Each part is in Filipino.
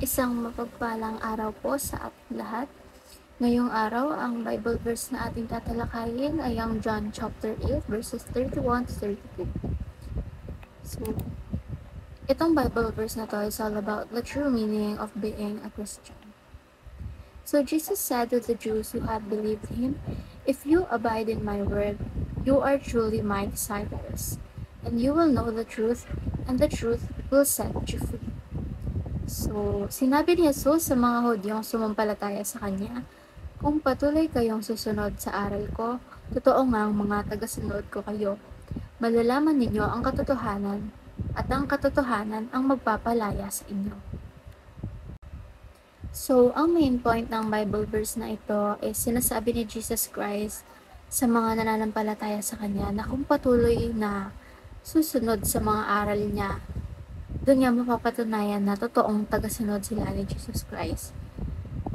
Isang mapagpalang araw po sa ating lahat. Ngayong araw, ang Bible verse na ating tatalakayin ay ang John chapter 8 verses 31 to 32. So, itong Bible verse na to is all about the true meaning of being a Christian. So Jesus said to the Jews who had believed him, "If you abide in my word, you are truly my disciples, and you will know the truth, and the truth will set you free." So, sinabi ni Jesus sa mga Hudyong sumampalataya sa Kanya, "Kung patuloy kayong susunod sa aral ko, totoo ngang mga tagasunod ko kayo. Malalaman ninyo ang katotohanan, at ang katotohanan ang magpapalaya sa inyo." So, ang main point ng Bible verse na ito is sinasabi ni Jesus Christ sa mga nananampalataya sa Kanya na kung patuloy na susunod sa mga aral niya, doon niya mapapatunayan na totoong tagasunod sila ni Jesus Christ.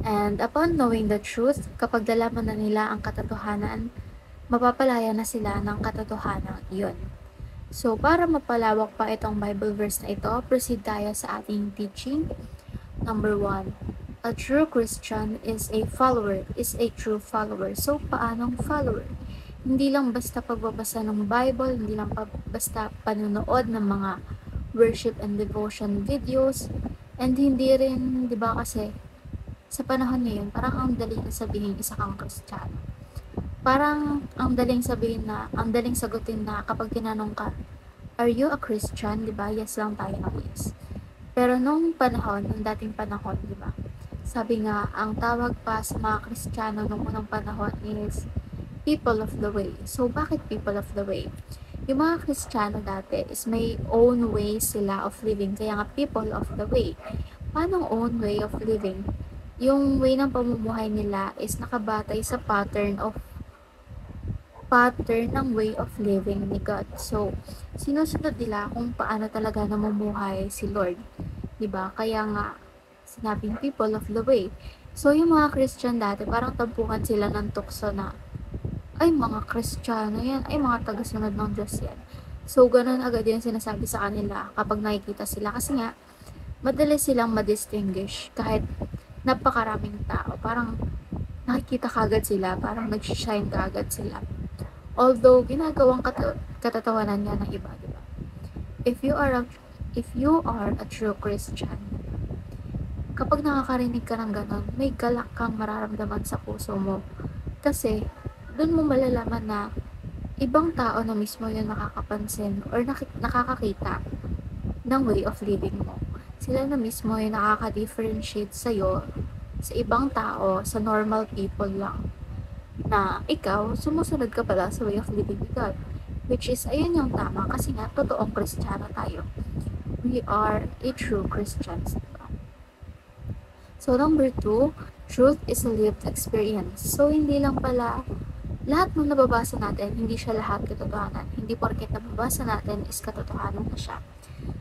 And upon knowing the truth, kapag nalaman na nila ang katotohanan, mapapalaya na sila ng katotohanan iyon. So, para mapalawak pa itong Bible verse na ito, proceed tayo sa ating teaching. Number 1, a true Christian is a true follower. So, paanong follower? Hindi lang basta pagbabasa ng Bible, hindi lang basta panonood ng mga worship and devotion videos, and hindi rin, di ba kasi, sa panahon ngayon, parang ang daling sabihin isa kang Kristiyano. Parang ang daling sagutin na kapag tinanong ka, "Are you a Christian?" Di ba? Yes lang tayo ng yes. Pero nung dating panahon, di ba? Sabi nga, ang tawag pa sa mga Kristiyano nung unang panahon is people of the way. So, bakit people of the way? Yung mga Kristiyano dati is may own way sila of living. Kaya nga, people of the way. Paano own way of living? Yung way ng pamumuhay nila is nakabatay sa pattern ng way of living ni God. So, sinusunod nila kung paano talaga namumuhay si Lord. Diba? Kaya nga, sinabing people of the way. So, yung mga Christian dati, parang tampukan sila ng tukso na, ay, mga Kristiyano yan, ay, mga tagasunod ng Diyos yan. So, ganun agad yung sinasabi sa kanila kapag nakikita sila. Kasi nga, madali silang ma-distinguish kahit napakaraming tao. Parang nakikita kagad sila, parang nag-shine kagad sila. Although, ginagawang katatawanan niya ng iba, diba? If you are a true Christian, kapag nakakarinig ka ng ganon, may galak kang mararamdaman sa puso mo. Kasi, doon mo malalaman na ibang tao na mismo yung nakakapansin or nakakakita ng way of living mo. Sila na mismo yung nakaka-differentiate sa'yo sa ibang tao, sa normal people lang. Na ikaw, sumusunod ka pala sa way of living ni God. Which is, ayun yung tama kasi nga, totoong Kristiyano tayo. We are a true Christians. So, number 2, truth is a lived experience. So, hindi lang pala lahat ng nababasa natin, hindi siya lahat katotohanan. Hindi porket nababasa natin is katotohanan na siya.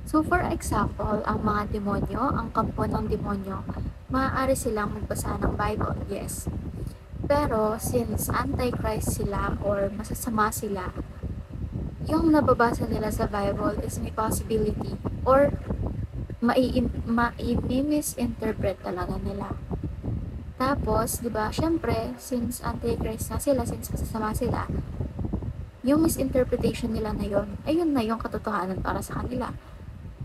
So, for example, ang mga demonyo, ang kampo ng demonyo, maaari silang magbasa ng Bible, yes. Pero, since antichrist sila or masasama sila, yung nababasa nila sa Bible is may possibility or mai-misinterpret talaga nila. Tapos, di ba, syempre, since antichrist na sila, since masasama sila, yung misinterpretation nila na yun, ayun na yung katotohanan para sa kanila.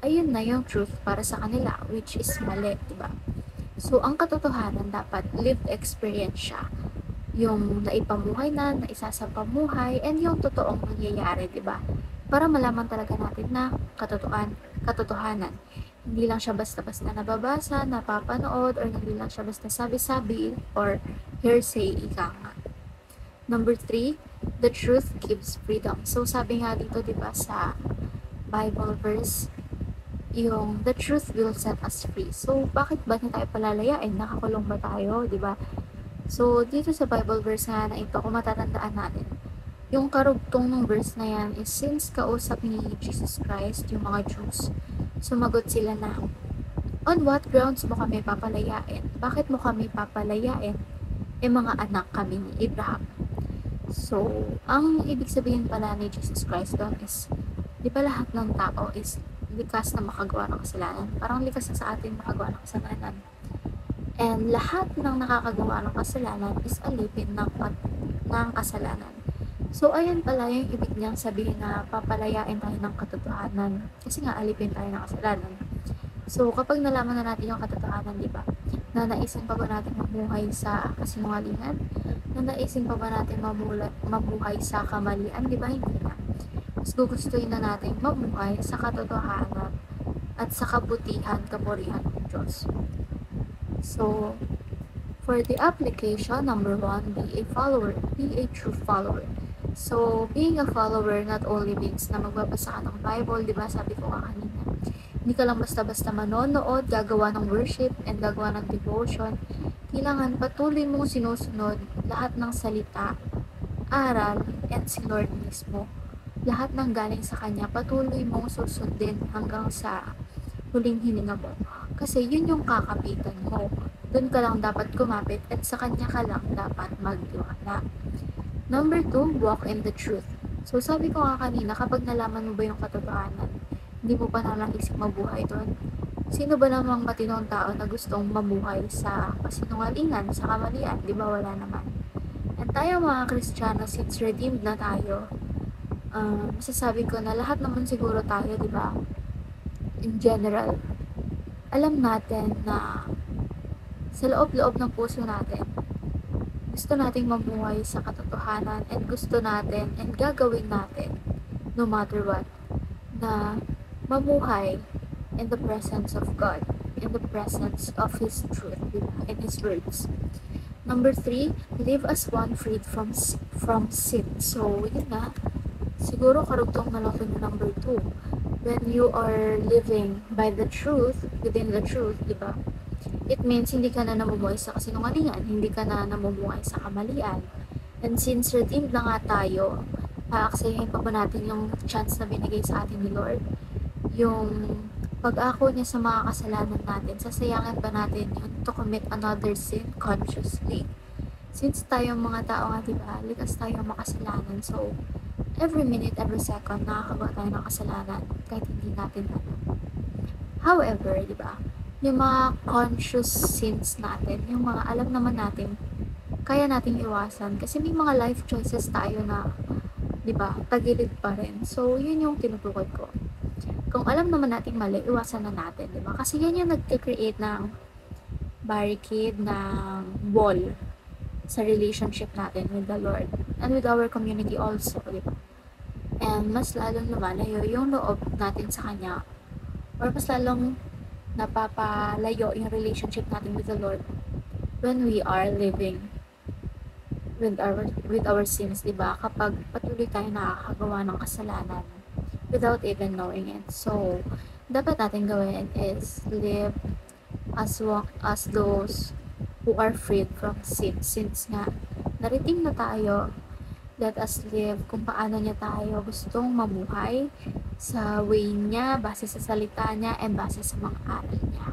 Ayun na yung truth para sa kanila, which is mali, di ba? So, ang katotohanan dapat lived experience siya. Yung naipamuhay na isa sa pamuhay, and yung totoong nangyayari, di ba? Para malaman talaga natin na katotohanan. Hindi lang siya basta-basta nababasa, napapanood, or hindi lang siya basta sabi-sabi, or hearsay, ika nga. Number 3, the truth gives freedom. So, sabi nga dito, di ba, sa Bible verse, yung the truth will set us free. So, bakit ba na tayo palalayain? Nakakulong ba tayo, di ba? So, dito sa Bible verse na ito, kung matatandaan natin, yung karugtong ng verse na yan is since kausap ni Jesus Christ, yung mga Jews, sumagot sila na, "On what grounds mo kami papalayain? Bakit mo kami papalayain? Mga anak kami ni Abraham." So, ang ibig sabihin pala ni Jesus Christ doon is, di ba lahat ng tao is likas na makagawa ng kasalanan. Parang likas na sa atin makagawa ng kasalanan. And lahat ng nakakagawa ng kasalanan is alipin ng kasalanan. So, ayan pala yung ibig niyang sabihin na papalayain tayo ng katotohanan. Kasi nga, alipin tayo ng kasalanan. So, kapag nalaman na natin yung katotohanan, di ba? Nanaisin pa ba natin mamuhay sa kasinungalingan? Nanaisin pa ba natin mamuhay sa kamalian? Di ba? Hindi na. Mas gugustuhin na natin mamuhay sa katotohanan at sa kabutihan, kapurihan ng Diyos. So, for the application, number 1, be a follower. Be a true follower. So, being a follower not only means na magbabasa ka ng Bible, di ba? Sabi ko nga kanina. Hindi ka lang basta-basta manonood, gagawa ng worship, and gagawa ng devotion. Kailangan patuloy mong sinusunod lahat ng salita, aral, and si Lord mismo. Lahat ng galing sa Kanya, patuloy mong susundin hanggang sa huling hininga mo. Kasi yun yung kakapitan mo. Doon ka lang dapat kumapit at sa Kanya ka lang dapat magtiwala. Number 2, walk in the truth. So sabi ko nga kanina, kapag nalaman mo ba yung katotohanan, hindi mo pa nalaisip mabuhay doon. Sino ba namang matinong tao na gustong mabuhay sa kasinungalingan, sa kamalian? Di ba wala naman? At tayo mga Kristiyano, since redeemed na tayo, masasabi ko na lahat naman siguro tayo, di ba? In general, alam natin na sa loob-loob ng puso natin, gusto nating mabuhay sa katotohanan and gusto natin and gagawin natin no matter what na mamuhay in the presence of God, in the presence of His truth, in His words. Number 3, live as one freed from sin. So, yun na. Siguro karugtong na lang yung number 2. When you are living by the truth, within the truth, di ba? It means hindi ka na namumuhay sa kasinungalingan, hindi ka na namumuhay sa kamalian. And since redeemed na nga tayo, aaksayahin pa ba natin yung chance na binigay sa atin ni Lord? Yung pag-ako niya sa mga kasalanan natin, sasayangin ba natin yun to commit another sin consciously? Since tayong mga tao nga, diba, likas tayong makasalanan. So, every minute, every second, nakakagawa tayo ng kasalanan kahit hindi natin alam. However, diba, yung mga conscious sins natin, yung mga alam naman natin, kaya nating iwasan. Kasi may mga life choices tayo na, diba, tagilid pa rin. So, yun yung tinutukoy ko. Kung alam naman natin mali, iwasan na natin, diba? Kasi yan yung nag-create ng barricade, ng wall sa relationship natin with the Lord and with our community also, diba? And mas lalong lumalayo yung loob natin sa Kanya, or mas lalong napapalayo yung relationship natin with the Lord when we are living with our sins, diba? Kapag patuloy tayo nakakagawa ng kasalanan without even knowing it. So, dapat natin gawin is live as those who are freed from sin. Since nga, nariting na tayo, let us live kung paano niya tayo gustong mamuhay sa way niya, base sa salita niya, and base sa mga aral niya.